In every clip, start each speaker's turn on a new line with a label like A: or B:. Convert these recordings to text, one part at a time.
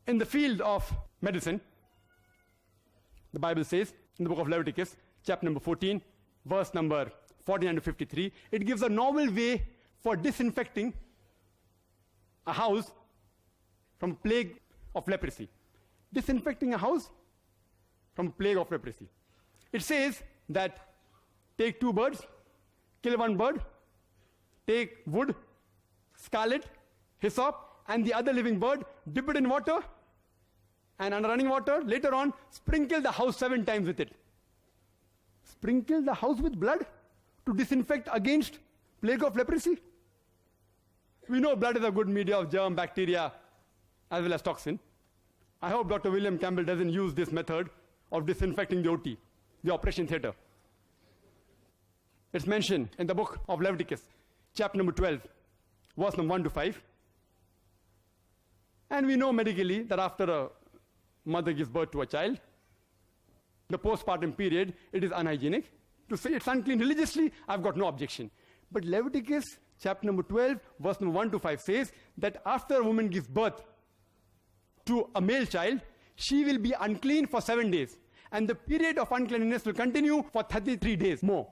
A: In the field of medicine, the Bible says in the book of Leviticus, chapter number 14, verse number 49 to 53, it gives a novel way for disinfecting a house from a plague of leprosy. Disinfecting a house from a plague of leprosy. It says that take 2 birds, kill 1 bird, take wood, scarlet, hyssop, and the other living bird, dip it in water, and under running water, later on, sprinkle the house 7 times with it. Sprinkle the house with blood to disinfect against plague of leprosy? We know blood is a good media of germ, bacteria, as well as toxin. I hope Dr. William Campbell doesn't use this method of disinfecting the OT, the operation theater. It's mentioned in the book of Leviticus, chapter number 12, verse number 1 to 5. And we know medically that after a mother gives birth to a child, the postpartum period, it is unhygienic. To say it's unclean religiously, I've got no objection. But Leviticus chapter number 12, verse number 1 to 5 says that after a woman gives birth to a male child, she will be unclean for 7 days. And the period of uncleanness will continue for 33 days more.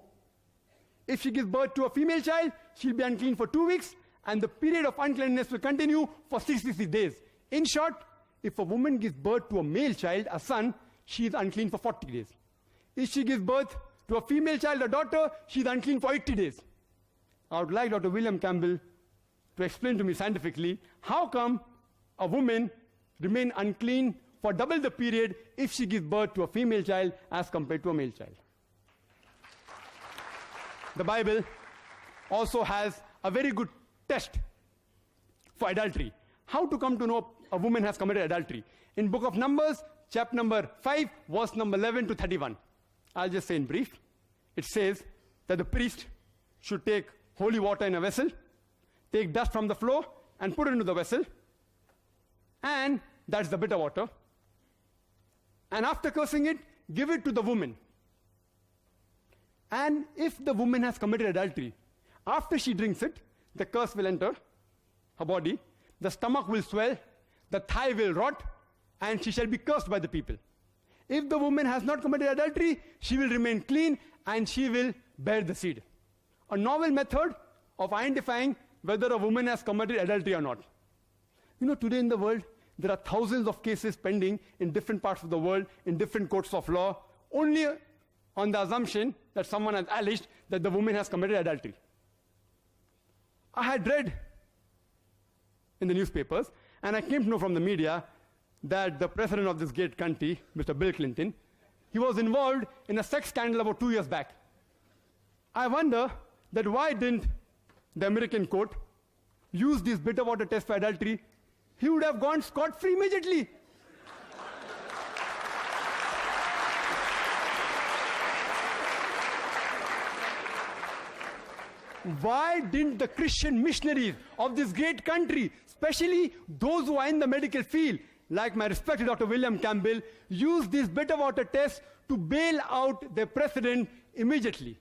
A: If she gives birth to a female child, she'll be unclean for 2 weeks, and the period of uncleanness will continue for 66 days. In short, if a woman gives birth to a male child, a son, she is unclean for 40 days. If she gives birth to a female child, a daughter, she is unclean for 80 days. I would like Dr. William Campbell to explain to me scientifically how come a woman remains unclean for double the period if she gives birth to a female child as compared to a male child. The Bible also has a very good test for adultery. How to come to know a woman has committed adultery. In book of Numbers, chapter number 5, verse number 11 to 31. I'll just say in brief. It says that the priest should take holy water in a vessel, take dust from the floor, and put it into the vessel. And that's the bitter water. And after cursing it, give it to the woman. And if the woman has committed adultery, after she drinks it, the curse will enter her body, the stomach will swell, the thigh will rot, and she shall be cursed by the people. If the woman has not committed adultery, she will remain clean and she will bear the seed. A novel method of identifying whether a woman has committed adultery or not. You know, today in the world, there are thousands of cases pending in different parts of the world, in different courts of law, only on the assumption that someone has alleged that the woman has committed adultery. I had read in the newspapers, and I came to know from the media that the president of this great country, Mr. Bill Clinton, he was involved in a sex scandal about 2 years back. I wonder that why didn't the American court use this bitter water test for adultery? He would have gone scot-free immediately. Why didn't the Christian missionaries of this great country, especially those who are in the medical field, like my respected Dr. William Campbell, use this bitter water test to bail out their president immediately?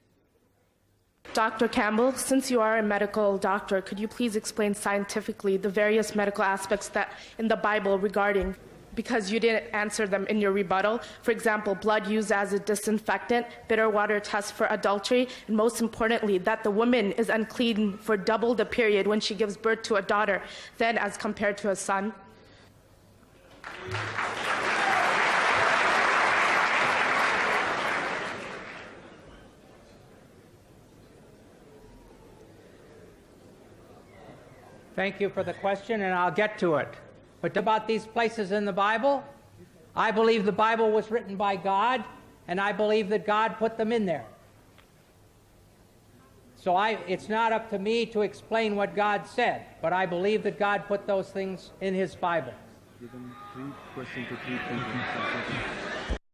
B: Dr. Campbell, since you are a medical doctor, could you please explain scientifically the various medical aspects that in the Bible regarding, because you didn't answer them in your rebuttal, for example, blood used as a disinfectant, bitter water test for adultery, and most importantly, that the woman is unclean for double the period when she gives birth to a daughter than as compared to a son?
C: Thank you for the question, and I'll get to it. But about these places in the Bible, I believe the Bible was written by God, and I believe that God put them in there. So it's not up to me to explain what God said, but I believe that God put those things in His Bible.
D: Give them 3 questions to 3 questions.